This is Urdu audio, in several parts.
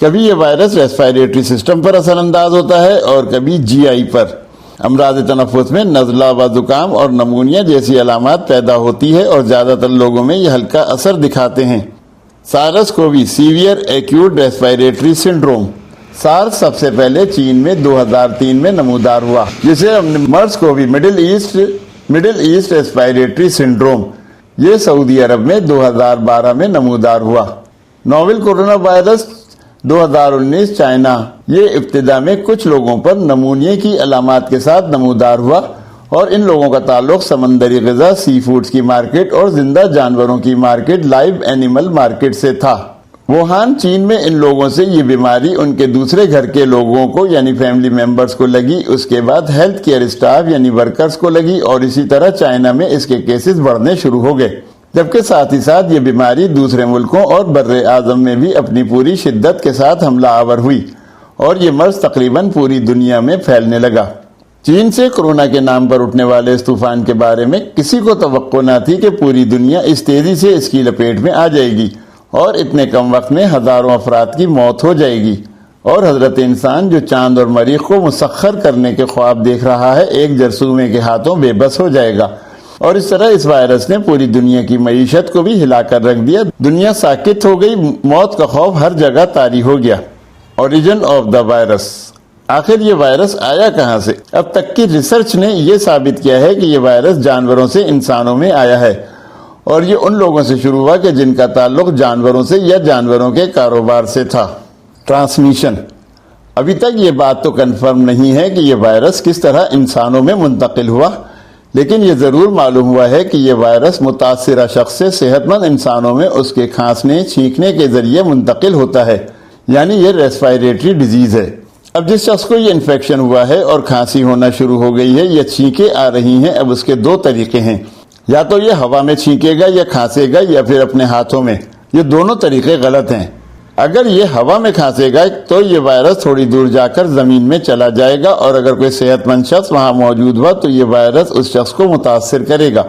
کبھی یہ وائرس ریسپائریٹری سسٹم پر اثر انداز ہوتا ہے اور کبھی جی آئی پر۔ امراض تنفس میں نزلہ و زکام اور نمونیا جیسی علامات پیدا ہوتی ہے اور زیادہ تر لوگوں میں یہ ہلکا اثر دکھاتے ہیں۔ SARS CoV severe acute respiratory syndrome, SARS سب سے پہلے چین میں 2003 میں نمودار ہوا، جسے MERS CoV Middle East respiratory syndrome, یہ سعودی عرب میں 2012 میں نمودار ہوا۔ نوول کورونا وائرس 2019 چائنا، یہ ابتدا میں کچھ لوگوں پر نمونیا کی علامات کے ساتھ نمودار ہوا اور ان لوگوں کا تعلق سمندری غذا، سی فوڈز کی مارکیٹ اور زندہ جانوروں کی مارکیٹ، لائیو اینیمل مارکیٹ سے تھا۔ ووہان چین میں ان لوگوں سے یہ بیماری ان کے دوسرے گھر کے لوگوں کو یعنی فیملی ممبرز کو لگی، اس کے بعد ہیلتھ کیئر اسٹاف یعنی ورکرز کو لگی اور اسی طرح چائنا میں اس کے کیسز بڑھنے شروع ہو گئے، جبکہ ساتھ ہی ساتھ یہ بیماری دوسرے ملکوں اور بر اعظم میں بھی اپنی پوری شدت کے ساتھ حملہ آور ہوئی اور یہ مرض تقریباً پوری دنیا میں پھیلنے لگا۔ چین سے کورونا کے نام پر اٹھنے والے اس طوفان کے بارے میں کسی کو توقع نہ تھی کہ پوری دنیا اس تیزی سے اس کی لپیٹ میں آ جائے گی اور اتنے کم وقت میں ہزاروں افراد کی موت ہو جائے گی، اور حضرت انسان جو چاند اور مریخ کو مسخر کرنے کے خواب دیکھ رہا ہے ایک جرثومے کے ہاتھوں بے بس ہو جائے گا۔ اور اس طرح اس وائرس نے پوری دنیا کی معیشت کو بھی ہلا کر رکھ دیا، دنیا ساکت ہو گئی، موت کا خوف ہر جگہ طاری ہو گیا۔ اوریجن آف دا وائرس، آخر یہ وائرس آیا کہاں سے؟ اب تک کی ریسرچ نے یہ ثابت کیا ہے کہ یہ وائرس جانوروں سے انسانوں میں آیا ہے، اور یہ ان لوگوں سے شروع ہوا کہ جن کا تعلق جانوروں سے یا جانوروں کے کاروبار سے تھا۔ ٹرانسمیشن، ابھی تک یہ بات تو کنفرم نہیں ہے کہ یہ وائرس کس طرح انسانوں میں منتقل ہوا، لیکن یہ ضرور معلوم ہوا ہے کہ یہ وائرس متاثرہ شخص سے صحت مند انسانوں میں اس کے کھانسنے چھینکنے کے ذریعے منتقل ہوتا ہے، یعنی یہ ریسپائریٹری ڈیزیز ہے۔ اب جس شخص کو یہ انفیکشن ہوا ہے اور کھانسی ہونا شروع ہو گئی ہے یا چھینکیں آ رہی ہیں، اب اس کے دو طریقے ہیں، یا تو یہ ہوا میں چھینکے گا یا کھانسے گا یا پھر اپنے ہاتھوں میں۔ یہ دونوں طریقے غلط ہیں۔ اگر یہ ہوا میں کھانسے گا تو یہ وائرس تھوڑی دور جا کر زمین میں چلا جائے گا، اور اگر کوئی صحت مند شخص وہاں موجود ہوا تو یہ وائرس اس شخص کو متاثر کرے گا۔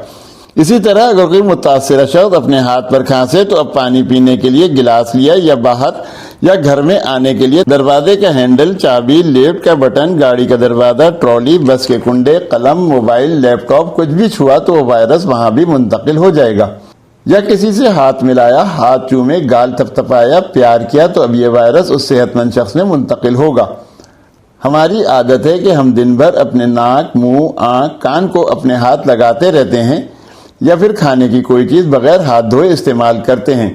اسی طرح اگر کوئی متاثرہ شخص اپنے ہاتھ پر کھانسے تو اب پانی پینے کے لیے گلاس لیا یا باہر یا گھر میں آنے کے لیے دروازے کا ہینڈل، چابی، لفٹ کا بٹن، گاڑی کا دروازہ، ٹرالی، بس کے کنڈے، قلم، موبائل، لیپ ٹاپ کچھ بھی چھوا تو وہ وائرس وہاں بھی منتقل ہو جائے گا۔ یا کسی سے ہاتھ ملایا، ہاتھ چومے، گال تھپتھپایا، پیار کیا تو اب یہ وائرس اس صحت مند شخص میں منتقل ہوگا۔ ہماری عادت ہے کہ ہم دن بھر اپنے ناک، منہ، آنکھ، کان کو اپنے ہاتھ لگاتے رہتے ہیں یا پھر کھانے کی کوئی چیز بغیر ہاتھ دھوئے استعمال کرتے ہیں،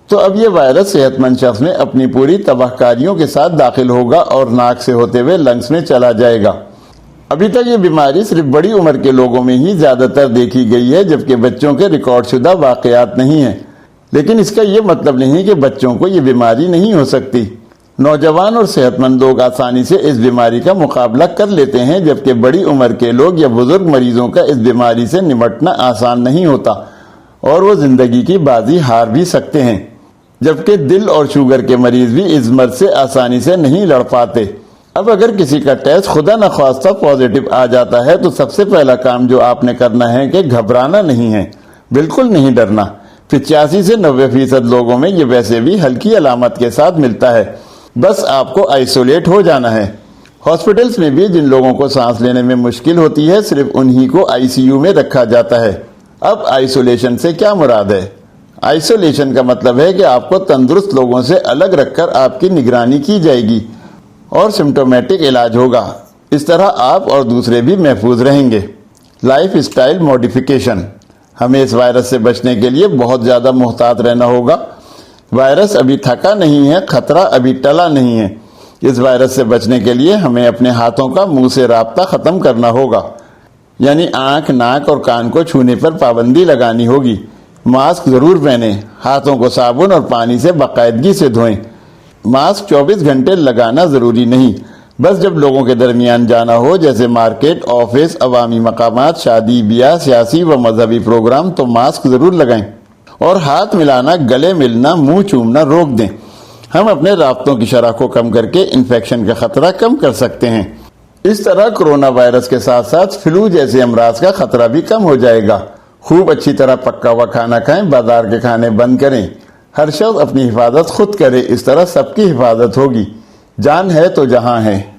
تو اب یہ وائرس صحت مند شخص میں اپنی پوری تباہ کاریوں کے ساتھ داخل ہوگا اور ناک سے ہوتے ہوئے لنگس میں چلا جائے گا۔ ابھی تک یہ بیماری صرف بڑی عمر کے لوگوں میں ہی زیادہ تر دیکھی گئی ہے، جبکہ بچوں کے ریکارڈ شدہ واقعات نہیں ہیں، لیکن اس کا یہ مطلب نہیں کہ بچوں کو یہ بیماری نہیں ہو سکتی۔ نوجوان اور صحت مند لوگ آسانی سے اس بیماری کا مقابلہ کر لیتے ہیں، جبکہ بڑی عمر کے لوگ یا بزرگ مریضوں کا اس بیماری سے نمٹنا آسان نہیں ہوتا اور وہ زندگی کی بازی ہار بھی سکتے ہیں، جبکہ دل اور شوگر کے مریض بھی اس مرض سے آسانی سے نہیں لڑ پاتے۔ اب اگر کسی کا ٹیسٹ خدا نخواستہ پازیٹو آ جاتا ہے تو سب سے پہلا کام جو آپ نے کرنا ہے کہ گھبرانا نہیں ہے، بالکل نہیں ڈرنا۔ 85 سے 90% لوگوں میں یہ ویسے بھی ہلکی علامت کے ساتھ ملتا ہے، بس آپ کو آئسولیٹ ہو جانا ہے۔ ہاسپٹلز میں بھی جن لوگوں کو سانس لینے میں مشکل ہوتی ہے صرف انہی کو ICU میں رکھا جاتا ہے۔ اب آئسولیشن سے کیا مراد ہے؟ آئسولیشن کا مطلب ہے کہ آپ کو تندرست لوگوں سے الگ رکھ کر آپ کی نگرانی کی جائے گی اور سمپٹومیٹک علاج ہوگا، اس طرح آپ اور دوسرے بھی محفوظ رہیں گے۔ لائف اسٹائل موڈیفیکیشن، ہمیں اس وائرس سے بچنے کے لیے بہت زیادہ محتاط رہنا ہوگا۔ وائرس ابھی تھکا نہیں ہے، خطرہ ابھی ٹلا نہیں ہے۔ اس وائرس سے بچنے کے لیے ہمیں اپنے ہاتھوں کا منہ سے رابطہ ختم کرنا ہوگا، یعنی آنکھ، ناک اور کان کو چھونے پر پابندی لگانی ہوگی۔ ماسک ضرور پہنیں، ہاتھوں کو صابن اور پانی سے باقاعدگی سے دھوئیں۔ ماسک 24 گھنٹے لگانا ضروری نہیں، بس جب لوگوں کے درمیان جانا ہو جیسے مارکیٹ، آفس، عوامی مقامات، شادی بیاہ، سیاسی و مذہبی پروگرام تو ماسک ضرور لگائیں، اور ہاتھ ملانا، گلے ملنا، منہ چومنا روک دیں۔ ہم اپنے رابطوں کی شرح کو کم کر کے انفیکشن کا خطرہ کم کر سکتے ہیں۔ اس طرح کرونا وائرس کے ساتھ ساتھ فلو جیسے امراض کا خطرہ بھی کم ہو جائے گا۔ خوب اچھی طرح پکا ہوا کھانا کھائیں، بازار کے کھانے بند کریں۔ ہر شخص اپنی حفاظت خود کرے، اس طرح سب کی حفاظت ہوگی۔ جان ہے تو جہاں ہے۔